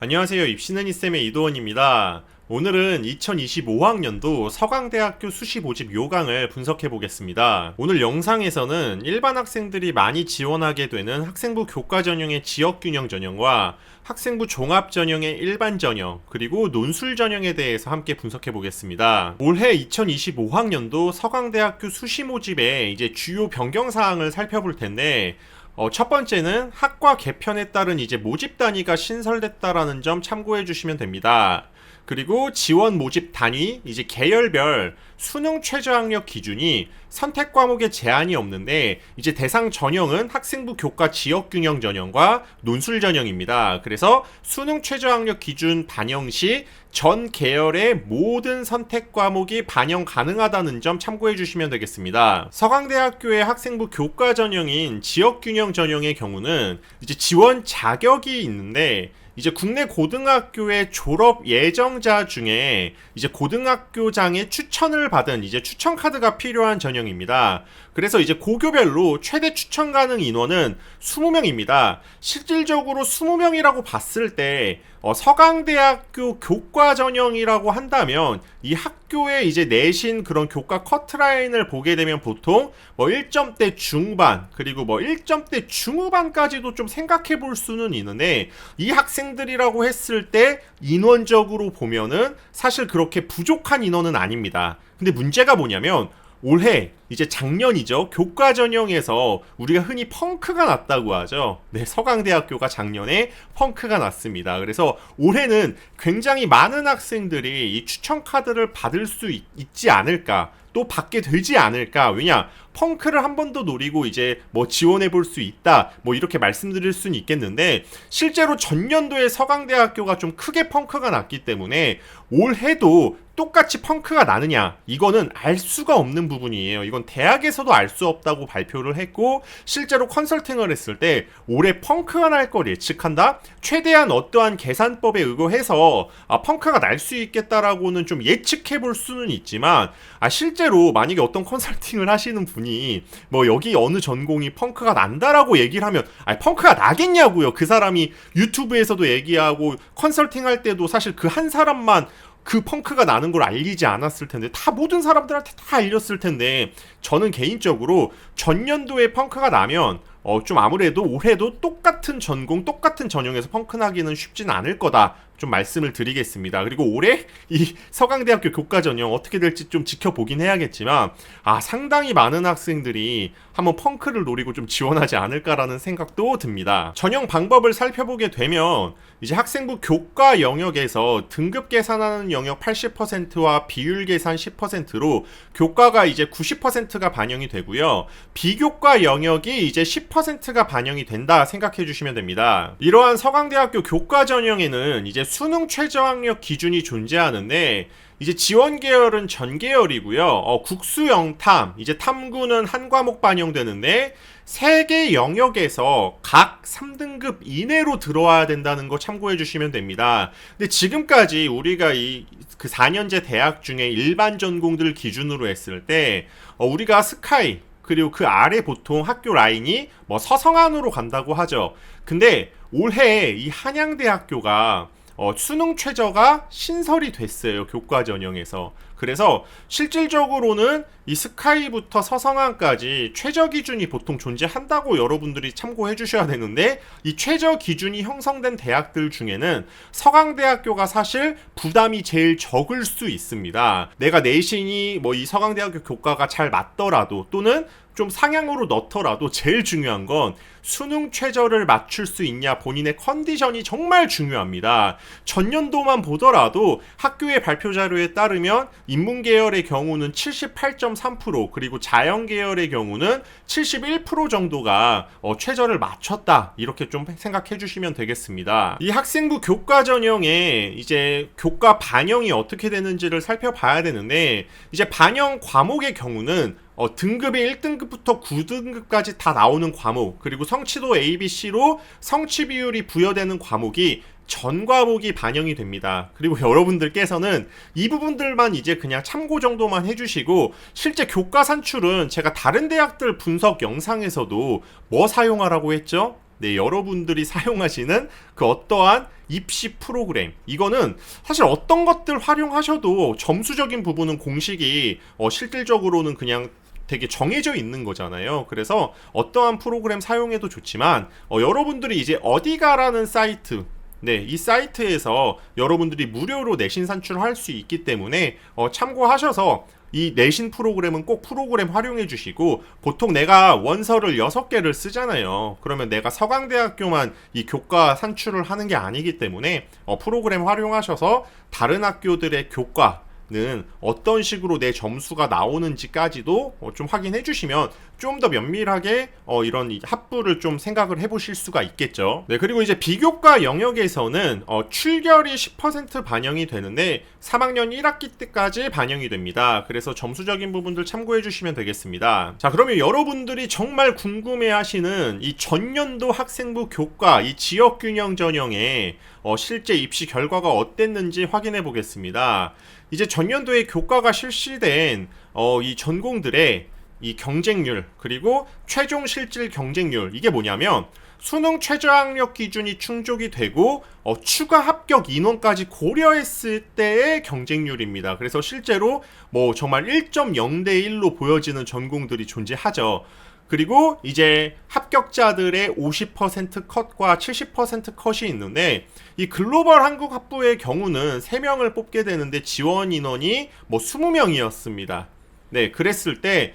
안녕하세요. 입시는 이쌤의 이도원입니다. 오늘은 2025학년도 서강대학교 수시 모집 요강을 분석해 보겠습니다. 오늘 영상에서는 일반 학생들이 많이 지원하게 되는 학생부 교과 전형의 지역 균형 전형과 학생부 종합 전형의 일반 전형, 그리고 논술 전형에 대해서 함께 분석해 보겠습니다. 올해 2025학년도 서강대학교 수시 모집의 이제 주요 변경 사항을 살펴볼 텐데, 첫 번째는 학과 개편에 따른 이제 모집 단위가 신설됐다라는 점 참고해 주시면 됩니다. 그리고 지원 모집 단위, 이제 계열별 수능 최저학력 기준이 선택 과목에 제한이 없는데, 이제 대상 전형은 학생부 교과 지역균형 전형과 논술 전형입니다. 그래서 수능 최저학력 기준 반영 시 전 계열의 모든 선택 과목이 반영 가능하다는 점 참고해 주시면 되겠습니다. 서강대학교의 학생부 교과 전형인 지역균형 전형의 경우는 이제 지원 자격이 있는데, 이제 국내 고등학교의 졸업 예정자 중에 이제 고등학교장의 추천을 받은 이제 추천 카드가 필요한 전형입니다. 그래서 이제 고교별로 최대 추천 가능 인원은 20명입니다. 실질적으로 20명이라고 봤을 때 서강대학교 교과 전형이라고 한다면 이 학교에 이제 내신 그런 교과 커트라인을 보게 되면 보통 1점대 중반 그리고 1점대 중후반까지도 좀 생각해 볼 수는 있는데, 이 학생들이라고 했을 때 인원적으로 보면은 사실 그렇게 부족한 인원은 아닙니다. 근데 문제가 뭐냐면 올해 이제 작년이죠. 교과 전형에서 우리가 흔히 펑크가 났다고 하죠. 네, 서강대학교가 작년에 펑크가 났습니다. 그래서 올해는 굉장히 많은 학생들이 이 추천 카드를 받을 수 있지 않을까, 또 받게 되지 않을까. 왜냐, 펑크를 한 번 더 노리고 이제 지원해 볼 수 있다, 이렇게 말씀드릴 수는 있겠는데, 실제로 전년도에 서강대학교가 좀 크게 펑크가 났기 때문에 올해도 똑같이 펑크가 나느냐, 이거는 알 수가 없는 부분이에요. 이건 대학에서도 알 수 없다고 발표를 했고, 실제로 컨설팅을 했을 때 올해 펑크가 날 걸 예측한다? 최대한 어떠한 계산법에 의거해서 펑크가 날 수 있겠다라고는 좀 예측해 볼 수는 있지만, 실제로 만약에 어떤 컨설팅을 하시는 분이 여기 어느 전공이 펑크가 난다라고 얘기를 하면 펑크가 나겠냐고요. 그 사람이 유튜브에서도 얘기하고 컨설팅 할 때도 사실 그 한 사람만 그 펑크가 나는 걸 알리지 않았을 텐데, 다 모든 사람들한테 다 알렸을 텐데, 저는 개인적으로 전년도에 펑크가 나면 좀 아무래도 올해도 똑같은 전공, 똑같은 전형에서 펑크 나기는 쉽진 않을 거다, 좀 말씀을 드리겠습니다. 그리고 올해 이 서강대학교 교과 전형 어떻게 될지 좀 지켜보긴 해야겠지만, 상당히 많은 학생들이 한번 펑크를 노리고 좀 지원하지 않을까라는 생각도 듭니다. 전형 방법을 살펴보게 되면 이제 학생부 교과 영역에서 등급 계산하는 영역 80%와 비율 계산 10%로 교과가 이제 90%가 반영이 되고요. 비교과 영역이 이제 10%가 반영이 된다 생각해 주시면 됩니다. 이러한 서강대학교 교과 전형에는 이제 수능 최저학력 기준이 존재하는데, 이제 지원 계열은 전 계열이고요. 국수 영탐, 이제 탐구는 한 과목 반영되는데 3개 영역에서 각 3등급 이내로 들어와야 된다는 거 참고해 주시면 됩니다. 근데 지금까지 우리가 그 4년제 대학 중에 일반 전공들 기준으로 했을 때 우리가 스카이, 그리고 그 아래 보통 학교 라인이 서성안으로 간다고 하죠. 근데 올해 이 한양대학교가 수능 최저가 신설이 됐어요. 교과 전형에서. 그래서 실질적으로는 이 스카이부터 서성안까지 최저 기준이 보통 존재한다고 여러분들이 참고해 주셔야 되는데, 이 최저 기준이 형성된 대학들 중에는 서강대학교가 사실 부담이 제일 적을 수 있습니다. 내가 내신이 이 서강대학교 교과가 잘 맞더라도, 또는 좀 상향으로 넣더라도 제일 중요한 건 수능 최저를 맞출 수 있냐, 본인의 컨디션이 정말 중요합니다. 전년도만 보더라도 학교의 발표 자료에 따르면 인문 계열의 경우는 78.3%, 그리고 자연 계열의 경우는 71% 정도가 최저를 맞췄다, 이렇게 좀 생각해 주시면 되겠습니다. 이 학생부 교과 전형에 이제 교과 반영이 어떻게 되는지를 살펴봐야 되는데, 이제 반영 과목의 경우는 등급이 1등급부터 9등급까지 다 나오는 과목, 그리고 성취도 ABC로 성취 비율이 부여되는 과목이 전 과목이 반영이 됩니다. 그리고 여러분들께서는 이 부분들만 이제 그냥 참고 정도만 해주시고, 실제 교과 산출은 제가 다른 대학들 분석 영상에서도 사용하라고 했죠? 네, 여러분들이 사용하시는 그 어떠한 입시 프로그램, 이거는 사실 어떤 것들 활용하셔도 점수적인 부분은 공식이 실질적으로는 그냥 되게 정해져 있는 거잖아요. 그래서 어떠한 프로그램 사용해도 좋지만 여러분들이 이제 어디가라는 사이트, 네, 이 사이트에서 여러분들이 무료로 내신 산출할 수 있기 때문에 참고하셔서 이 내신 프로그램은 꼭 프로그램 활용해 주시고, 보통 내가 원서를 6개를 쓰잖아요. 그러면 내가 서강대학교만 이 교과 산출을 하는 게 아니기 때문에 프로그램 활용하셔서 다른 학교들의 교과는 어떤 식으로 내 점수가 나오는지까지도 좀 확인해 주시면 좀 더 면밀하게 이런 합부를 좀 생각을 해보실 수가 있겠죠. 네, 그리고 이제 비교과 영역에서는 출결이 10% 반영이 되는데 3학년 1학기 때까지 반영이 됩니다. 그래서 점수적인 부분들 참고해 주시면 되겠습니다. 자, 그러면 여러분들이 정말 궁금해하시는 이 전년도 학생부 교과 이 지역균형 전형의 실제 입시 결과가 어땠는지 확인해 보겠습니다. 이제 전년도에 교과가 실시된 이 전공들의 이 경쟁률, 그리고 최종 실질 경쟁률, 이게 뭐냐면 수능 최저학력 기준이 충족이 되고 추가 합격 인원까지 고려했을 때의 경쟁률입니다. 그래서 실제로 뭐 정말 1.0대 1로 보여지는 전공들이 존재하죠. 그리고 이제 합격자들의 50% 컷과 70% 컷이 있는데, 이 글로벌 한국 학부의 경우는 3명을 뽑게 되는데 지원 인원이 뭐 20명이었습니다. 네, 그랬을 때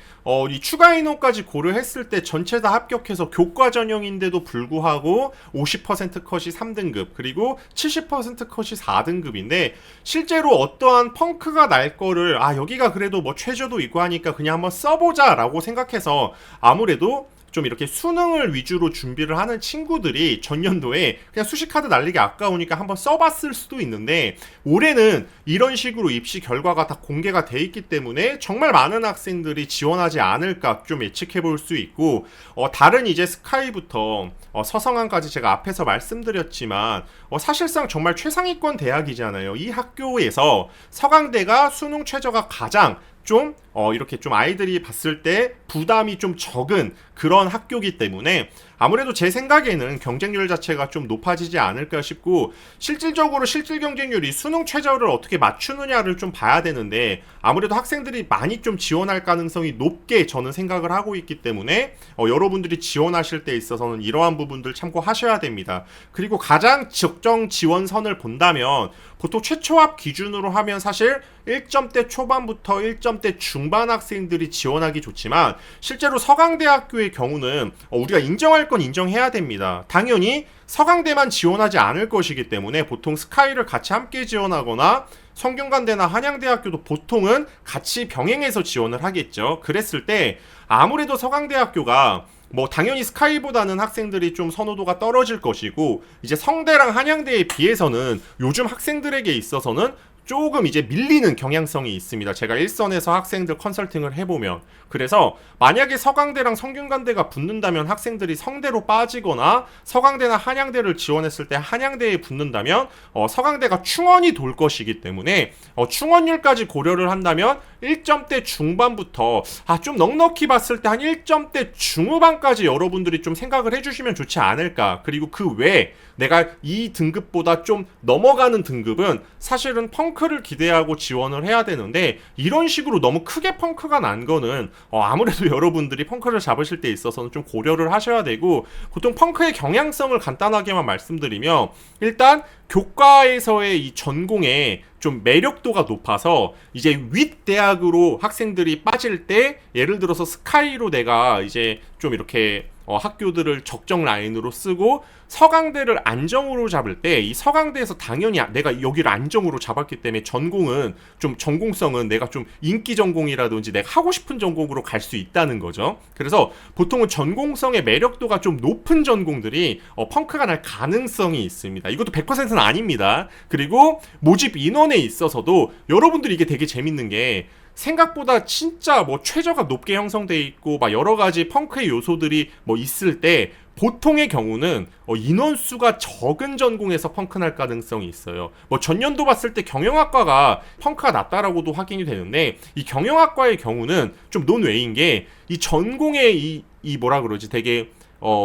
이 추가 인원까지 고려했을 때 전체 다 합격해서 교과 전형인데도 불구하고 50% 컷이 3등급, 그리고 70% 컷이 4등급인데, 실제로 어떠한 펑크가 날 거를 여기가 그래도 뭐 최저도 있고 하니까 그냥 한번 써보자 라고 생각해서 아무래도 좀 이렇게 수능을 위주로 준비를 하는 친구들이 전년도에 그냥 수시카드 날리기 아까우니까 한번 써봤을 수도 있는데, 올해는 이런 식으로 입시 결과가 다 공개가 돼 있기 때문에 정말 많은 학생들이 지원하지 않을까 좀 예측해 볼 수 있고, 다른 이제 스카이부터 서성한까지 제가 앞에서 말씀드렸지만 사실상 정말 최상위권 대학이잖아요. 이 학교에서 서강대가 수능 최저가 가장 좀 이렇게 좀 아이들이 봤을 때 부담이 좀 적은 그런 학교이기 때문에 아무래도 제 생각에는 경쟁률 자체가 좀 높아지지 않을까 싶고, 실질적으로 실질 경쟁률이 수능 최저를 어떻게 맞추느냐를 좀 봐야 되는데, 아무래도 학생들이 많이 좀 지원할 가능성이 높게 저는 생각을 하고 있기 때문에 여러분들이 지원하실 때 있어서는 이러한 부분들 참고하셔야 됩니다. 그리고 가장 적정 지원선을 본다면 보통 최초합 기준으로 하면 사실 1점대 초반부터 1점대 중반 학생들이 지원하기 좋지만, 실제로 서강대학교의 경우는 우리가 인정할 건 인정해야 됩니다. 당연히 서강대만 지원하지 않을 것이기 때문에 보통 스카이를 같이 함께 지원하거나 성균관대나 한양대학교도 보통은 같이 병행해서 지원을 하겠죠. 그랬을 때 아무래도 서강대학교가 뭐 당연히 스카이보다는 학생들이 좀 선호도가 떨어질 것이고, 이제 성대랑 한양대에 비해서는 요즘 학생들에게 있어서는 조금 이제 밀리는 경향성이 있습니다. 제가 일선에서 학생들 컨설팅을 해보면. 그래서 만약에 서강대랑 성균관대가 붙는다면 학생들이 성대로 빠지거나 서강대나 한양대를 지원했을 때 한양대에 붙는다면 서강대가 충원이 돌 것이기 때문에 충원율까지 고려를 한다면 1점대 중반부터 좀 넉넉히 봤을 때 한 1점대 중후반까지 여러분들이 좀 생각을 해주시면 좋지 않을까. 그리고 그 외에 내가 이 등급보다 좀 넘어가는 등급은 사실은 펑크를 기대하고 지원을 해야 되는데, 이런 식으로 너무 크게 펑크가 난 거는 아무래도 여러분들이 펑크를 잡으실 때 있어서는 좀 고려를 하셔야 되고, 보통 펑크의 경향성을 간단하게만 말씀드리면, 일단 교과에서의 이 전공에 좀 매력도가 높아서 이제 윗대학으로 학생들이 빠질 때, 예를 들어서 스카이로 내가 이제 좀 이렇게 학교들을 적정 라인으로 쓰고 서강대를 안정으로 잡을 때, 이 서강대에서 당연히 내가 여기를 안정으로 잡았기 때문에 전공은 좀 전공성은 내가 좀 인기 전공이라든지 내가 하고 싶은 전공으로 갈 수 있다는 거죠. 그래서 보통은 전공성의 매력도가 좀 높은 전공들이 펑크가 날 가능성이 있습니다. 이것도 100%는 아닙니다. 그리고 모집 인원에 있어서도 여러분들이 이게 되게 재밌는 게, 생각보다 진짜 뭐 최저가 높게 형성돼 있고 막 여러 가지 펑크의 요소들이 뭐 있을 때, 보통의 경우는 인원수가 적은 전공에서 펑크 날 가능성이 있어요. 뭐 전년도 봤을 때 경영학과가 펑크가 낮다라고도 확인이 되는데, 이 경영학과의 경우는 좀 논외인 게, 이 전공의 이 뭐라 그러지, 되게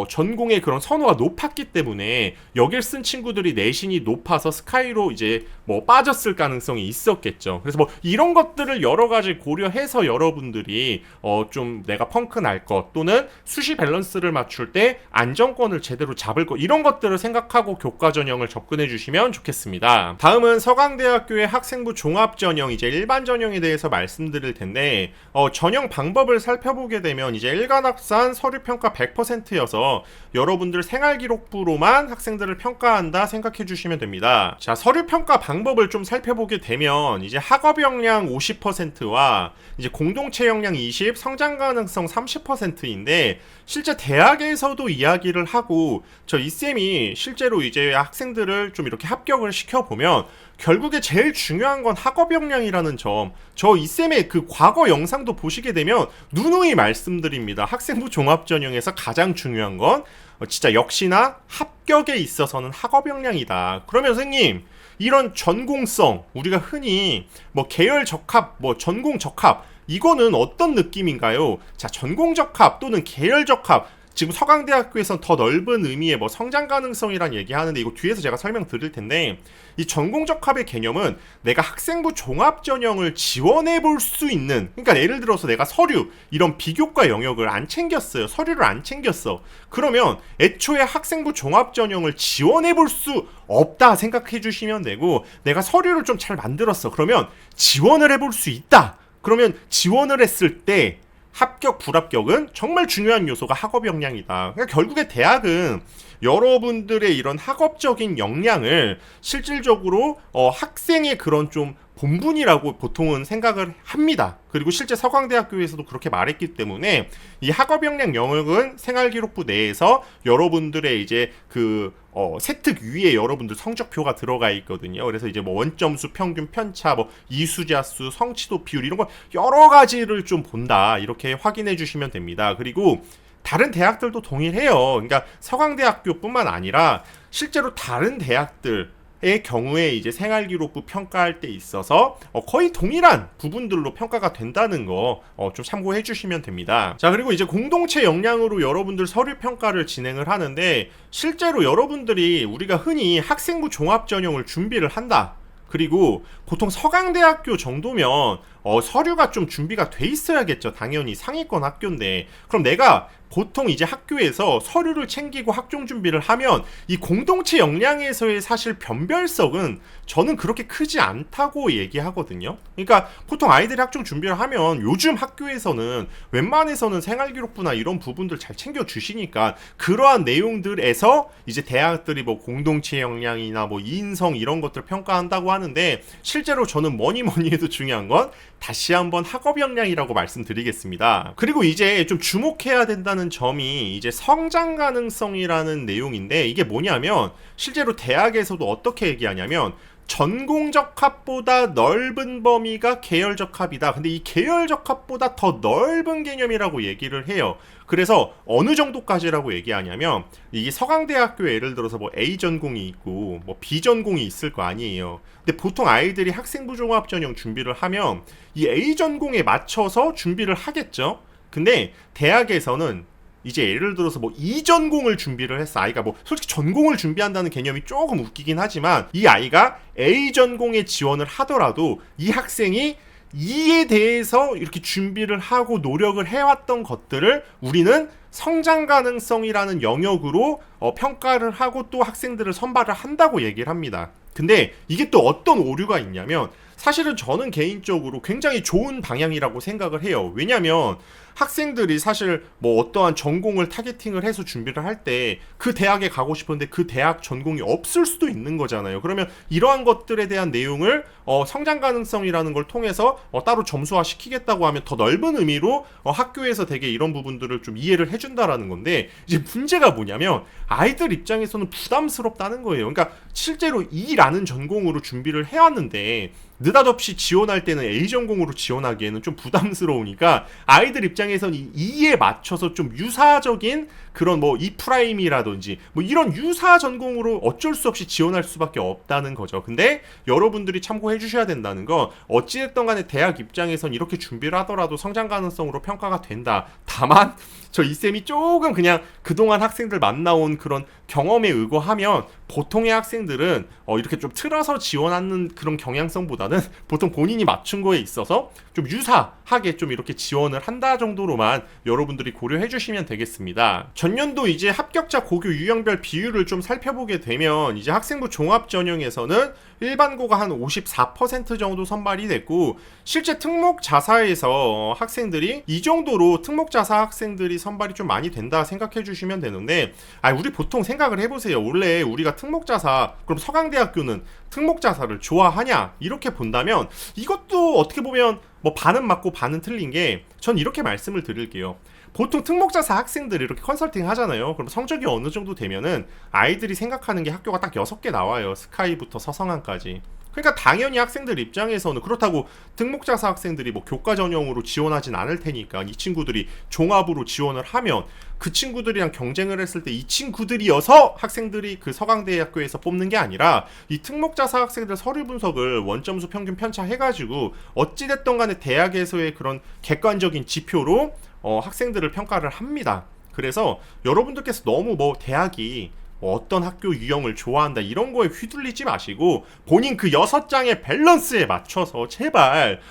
전공의 그런 선호가 높았기 때문에 여길 쓴 친구들이 내신이 높아서 스카이로 이제 뭐 빠졌을 가능성이 있었겠죠. 그래서 뭐 이런 것들을 여러 가지 고려해서 여러분들이 좀 내가 펑크 날 것 또는 수시 밸런스를 맞출 때 안정권을 제대로 잡을 것 이런 것들을 생각하고 교과 전형을 접근해 주시면 좋겠습니다. 다음은 서강대학교의 학생부 종합 전형 이제 일반 전형에 대해서 말씀드릴 텐데 전형 방법을 살펴보게 되면 이제 일관합산 서류 평가 100%여서 여러분들 생활기록부로만 학생들을 평가한다 생각해 주시면 됩니다. 자, 서류 평가 방법을 좀 살펴보게 되면 이제 학업 역량 50%와 이제 공동체 역량 20, 성장 가능성 30%인데 실제 대학에서도 이야기를 하고 저 이쌤이 실제로 이제 학생들을 좀 이렇게 합격을 시켜보면 결국에 제일 중요한 건 학업 역량이라는 점. 저 이쌤의 그 과거 영상도 보시게 되면 누누이 말씀드립니다. 학생부 종합 전형에서 가장 중요한 건 진짜 역시나 합격에 있어서는 학업 역량이다. 그러면 선생님 이런 전공성 우리가 흔히 뭐 계열 적합, 뭐 전공 적합 이거는 어떤 느낌인가요? 자, 전공 적합 또는 계열 적합 지금 서강대학교에서는 더 넓은 의미의 뭐 성장 가능성이란 얘기하는데 이거 뒤에서 제가 설명드릴 텐데 이 전공적합의 개념은 내가 학생부 종합 전형을 지원해 볼 수 있는 그러니까 예를 들어서 내가 서류 이런 비교과 영역을 안 챙겼어요. 서류를 안 챙겼어. 그러면 애초에 학생부 종합 전형을 지원해 볼 수 없다 생각해 주시면 되고 내가 서류를 좀 잘 만들었어. 그러면 지원을 해볼 수 있다. 그러면 지원을 했을 때 합격, 불합격은 정말 중요한 요소가 학업 역량이다. 그러니까 결국에 대학은 여러분들의 이런 학업적인 역량을 실질적으로 학생의 그런 좀 본분이라고 보통은 생각을 합니다. 그리고 실제 서강대학교에서도 그렇게 말했기 때문에 이 학업 역량 영역은 생활기록부 내에서 여러분들의 이제 그 세특 위에 여러분들 성적표가 들어가 있거든요. 그래서 이제 뭐 원점수, 평균, 편차, 뭐 이수자수, 성취도 비율 이런 거 여러 가지를 좀 본다. 이렇게 확인해 주시면 됩니다. 그리고 다른 대학들도 동일해요. 그러니까 서강대학교뿐만 아니라 실제로 다른 대학들의 경우에 이제 생활기록부 평가할 때 있어서 거의 동일한 부분들로 평가가 된다는 거 좀 참고해 주시면 됩니다. 자, 그리고 이제 공동체 역량으로 여러분들 서류 평가를 진행을 하는데 실제로 여러분들이 우리가 흔히 학생부 종합 전형을 준비를 한다. 그리고 보통 서강대학교 정도면 서류가 좀 준비가 돼 있어야겠죠. 당연히 상위권 학교인데 그럼 내가 보통 이제 학교에서 서류를 챙기고 학종 준비를 하면 이 공동체 역량에서의 사실 변별석은 저는 그렇게 크지 않다고 얘기하거든요. 그러니까 보통 아이들이 학종 준비를 하면 요즘 학교에서는 웬만해서는 생활기록부나 이런 부분들 잘 챙겨주시니까 그러한 내용들에서 이제 대학들이 뭐 공동체 역량이나 뭐 인성 이런 것들 평가한다고 하는데 실제로 저는 뭐니 해도 중요한 건 다시 한번 학업 역량이라고 말씀드리겠습니다. 그리고 이제 좀 주목해야 된다는 점이 이제 성장 가능성이라는 내용인데 이게 뭐냐면 실제로 대학에서도 어떻게 얘기하냐면 전공적 합보다 넓은 범위가 계열적 합이다. 근데 이 계열적 합보다 더 넓은 개념이라고 얘기를 해요. 그래서 어느 정도까지라고 얘기하냐면 이게 서강대학교에 예를 들어서 뭐 A 전공이 있고 뭐 B 전공이 있을 거 아니에요. 근데 보통 아이들이 학생부 종합 전형 준비를 하면 이 A 전공에 맞춰서 준비를 하겠죠. 근데 대학에서는 이제 예를 들어서 뭐 이전공을 준비를 했어. 아이가 뭐 솔직히 전공을 준비한다는 개념이 조금 웃기긴 하지만 이 아이가 A 전공에 지원을 하더라도 이 학생이 이에 대해서 이렇게 준비를 하고 노력을 해왔던 것들을 우리는 성장 가능성이라는 영역으로 평가를 하고 또 학생들을 선발을 한다고 얘기를 합니다. 근데 이게 또 어떤 오류가 있냐면 사실은 저는 개인적으로 굉장히 좋은 방향이라고 생각을 해요. 왜냐면 학생들이 사실 뭐 어떠한 전공을 타겟팅을 해서 준비를 할 때 그 대학에 가고 싶은데 그 대학 전공이 없을 수도 있는 거잖아요. 그러면 이러한 것들에 대한 내용을 성장 가능성이라는 걸 통해서 따로 점수화 시키겠다고 하면 더 넓은 의미로 학교에서 되게 이런 부분들을 좀 이해를 해준다라는 건데 이제 문제가 뭐냐면 아이들 입장에서는 부담스럽다는 거예요. 그러니까 실제로 E라는 전공으로 준비를 해왔는데 느닷없이 지원할 때는 A 전공으로 지원하기에는 좀 부담스러우니까 아이들 입장에서는 이 E에 맞춰서 좀 유사적인 그런 뭐 E프라임이라든지 뭐 이런 유사 전공으로 어쩔 수 없이 지원할 수밖에 없다는 거죠. 근데 여러분들이 참고해 주셔야 된다는 건 어찌됐든 간에 대학 입장에선 이렇게 준비를 하더라도 성장 가능성으로 평가가 된다. 다만 저 이쌤이 조금 그냥 그동안 학생들 만나온 그런 경험에 의거하면 보통의 학생들은 이렇게 좀 틀어서 지원하는 그런 경향성보다는 보통 본인이 맞춘 거에 있어서 좀 유사하게 좀 이렇게 지원을 한다 정도로만 여러분들이 고려해 주시면 되겠습니다. 전년도 이제 합격자 고교 유형별 비율을 좀 살펴보게 되면 이제 학생부 종합 전형에서는 일반고가 한 54% 정도 선발이 됐고 실제 특목 자사에서 학생들이 이 정도로 특목 자사 학생들이 선발이 좀 많이 된다 생각해 주시면 되는데 우리 보통 생각을 해보세요. 원래 우리가 특목 자사 그럼 서강대학교는 특목 자사를 좋아하냐 이렇게 본다면 이것도 어떻게 보면 뭐 반은 맞고 반은 틀린 게 전 이렇게 말씀을 드릴게요. 보통 특목자사 학생들이 이렇게 컨설팅 하잖아요. 그럼 성적이 어느 정도 되면은 아이들이 생각하는 게 학교가 딱 6개 나와요. 스카이부터 서성한까지. 그러니까 당연히 학생들 입장에서는 그렇다고 특목자사 학생들이 뭐 교과 전형으로 지원하진 않을 테니까 이 친구들이 종합으로 지원을 하면 그 친구들이랑 경쟁을 했을 때 이 친구들이어서 학생들이 그 서강대학교에서 뽑는 게 아니라 이 특목자사 학생들 서류 분석을 원점수 평균 편차 해가지고 어찌됐든 간에 대학에서의 그런 객관적인 지표로 학생들을 평가를 합니다. 그래서 여러분들께서 너무 뭐 대학이 어떤 학교 유형을 좋아한다 이런 거에 휘둘리지 마시고 본인 그 6장의 밸런스에 맞춰서 제발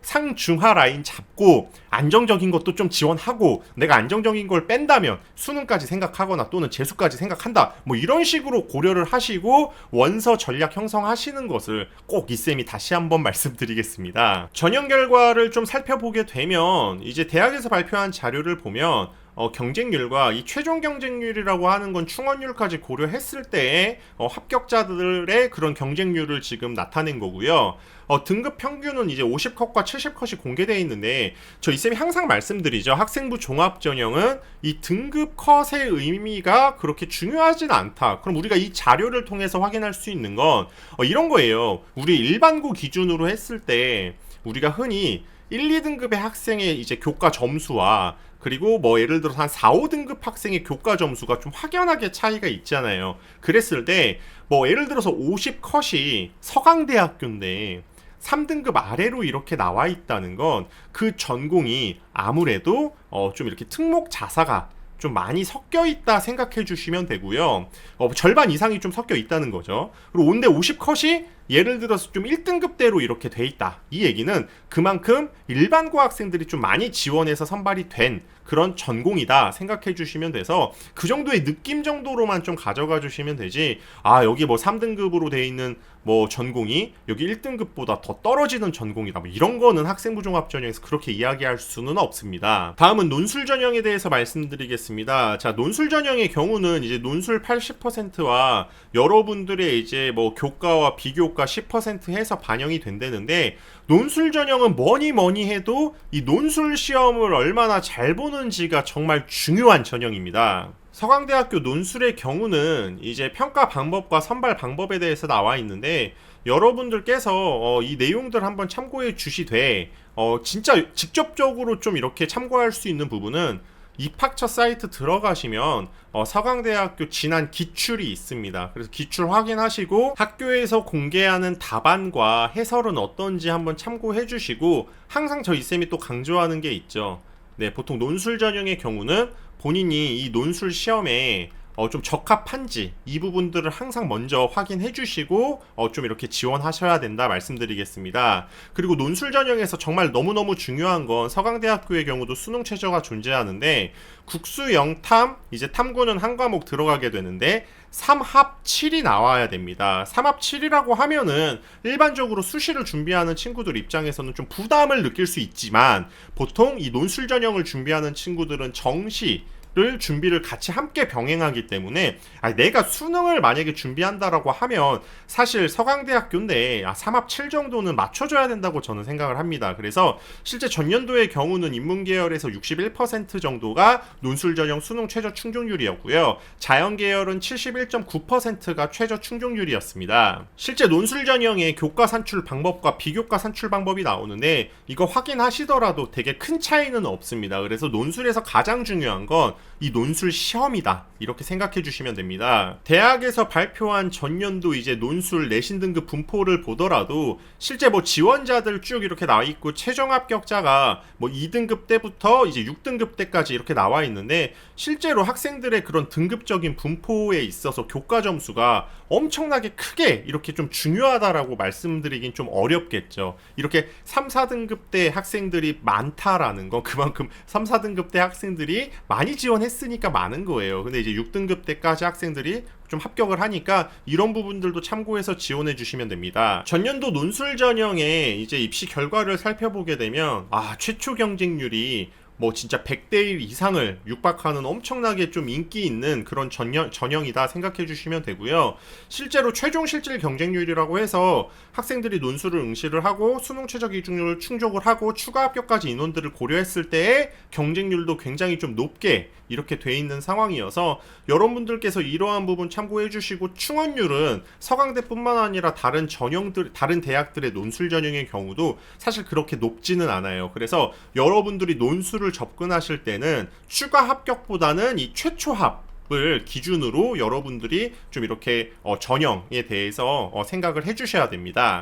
상중하 라인 잡고 안정적인 것도 좀 지원하고 내가 안정적인 걸 뺀다면 수능까지 생각하거나 또는 재수까지 생각한다 뭐 이런 식으로 고려를 하시고 원서 전략 형성하시는 것을 꼭 이쌤이 다시 한번 말씀드리겠습니다. 전형 결과를 좀 살펴보게 되면 이제 대학에서 발표한 자료를 보면 경쟁률과 이 최종 경쟁률이라고 하는 건 충원율까지 고려했을 때의 합격자들의 그런 경쟁률을 지금 나타낸 거고요. 등급 평균은 이제 50컷과 70컷이 공개되어 있는데 저 이쌤이 항상 말씀드리죠. 학생부 종합 전형은 이 등급 컷의 의미가 그렇게 중요하진 않다. 그럼 우리가 이 자료를 통해서 확인할 수 있는 건 이런 거예요. 우리 일반고 기준으로 했을 때 우리가 흔히 1, 2등급의 학생의 이제 교과 점수와 그리고 뭐 예를 들어서 한 4, 5등급 학생의 교과 점수가 좀 확연하게 차이가 있잖아요. 그랬을 때 뭐 예를 들어서 50컷이 서강대학교인데 3등급 아래로 이렇게 나와 있다는 건 그 전공이 아무래도 좀 이렇게 특목 자사가 좀 많이 섞여 있다 생각해 주시면 되고요. 절반 이상이 좀 섞여 있다는 거죠. 그리고 온대 50컷이 예를 들어서 좀 1등급대로 이렇게 돼 있다. 이 얘기는 그만큼 일반고 학생들이 좀 많이 지원해서 선발이 된 그런 전공이다 생각해 주시면 돼서 그 정도의 느낌 정도로만 좀 가져가 주시면 되지 여기 뭐 3등급으로 돼 있는 뭐 전공이 여기 1등급보다 더 떨어지는 전공이다 뭐 이런 거는 학생부 종합 전형에서 그렇게 이야기할 수는 없습니다. 다음은 논술 전형에 대해서 말씀드리겠습니다. 자, 논술 전형의 경우는 이제 논술 80%와 여러분들의 이제 뭐 교과와 비교과 10% 해서 반영이 된다는데 논술 전형은 뭐니 해도 이 논술 시험을 얼마나 잘 보는지가 정말 중요한 전형입니다. 서강대학교 논술의 경우는 이제 평가 방법과 선발 방법에 대해서 나와 있는데 여러분들께서 이 내용들 한번 참고해 주시되 진짜 직접적으로 좀 이렇게 참고할 수 있는 부분은 입학처 사이트 들어가시면 서강대학교 지난 기출이 있습니다. 그래서 기출 확인하시고 학교에서 공개하는 답안과 해설은 어떤지 한번 참고해 주시고 항상 저희 쌤이 또 강조하는 게 있죠. 네, 보통 논술 전형의 경우는 본인이 이 논술 시험에 좀 적합한지 이 부분들을 항상 먼저 확인해 주시고 좀 이렇게 지원하셔야 된다 말씀드리겠습니다. 그리고 논술 전형에서 정말 너무너무 중요한 건 서강대학교의 경우도 수능 최저가 존재하는데 국수 영탐 이제 탐구는 한 과목 들어가게 되는데 3합 7이 나와야 됩니다. 3합 7이라고 하면은 일반적으로 수시를 준비하는 친구들 입장에서는 좀 부담을 느낄 수 있지만 보통 이 논술 전형을 준비하는 친구들은 정시 준비를 같이 함께 병행하기 때문에 내가 수능을 만약에 준비한다라고 하면 사실 서강대학교인데 3합 7 정도는 맞춰줘야 된다고 저는 생각을 합니다. 그래서 실제 전년도의 경우는 인문계열에서 61% 정도가 논술 전형 수능 최저 충족률이었고요. 자연계열은 71.9%가 최저 충족률이었습니다. 실제 논술 전형의 교과 산출 방법과 비교과 산출 방법이 나오는데 이거 확인하시더라도 되게 큰 차이는 없습니다. 그래서 논술에서 가장 중요한 건 이 논술 시험이다 이렇게 생각해 주시면 됩니다. 대학에서 발표한 전년도 이제 논술 내신 등급 분포를 보더라도 실제 뭐 지원자들 쭉 이렇게 나와 있고 최종 합격자가 뭐 2등급 때부터 이제 6등급 때까지 이렇게 나와 있는데 실제로 학생들의 그런 등급적인 분포에 있어서 교과 점수가 엄청나게 크게 이렇게 좀 중요하다라고 말씀드리긴 좀 어렵겠죠. 이렇게 3, 4등급 대 학생들이 많다라는 건 그만큼 3, 4등급 대 학생들이 많이 지원했으니까 많은 거예요. 근데 이제 6등급 때까지 학생들이 좀 합격을 하니까 이런 부분들도 참고해서 지원해 주시면 됩니다. 전년도 논술 전형의 이제 입시 결과를 살펴보게 되면 최초 경쟁률이 뭐 진짜 100대 1 이상을 육박하는 엄청나게 좀 인기 있는 그런 전형이다 생각해 주시면 되고요. 실제로 최종 실질 경쟁률이라고 해서 학생들이 논술을 응시를 하고 수능 최저 기준률을 충족을 하고 추가 합격까지 인원들을 고려했을 때의 경쟁률도 굉장히 좀 높게 이렇게 돼 있는 상황이어서 여러분들께서 이러한 부분 참고해 주시고 충원율은 서강대뿐만 아니라 다른 대학들의 논술 전형의 경우도 사실 그렇게 높지는 않아요. 그래서 여러분들이 논술을 접근하실 때는 추가 합격보다는 이 최초 합을 기준으로 여러분들이 좀 이렇게 전형에 대해서 생각을 해주셔야 됩니다.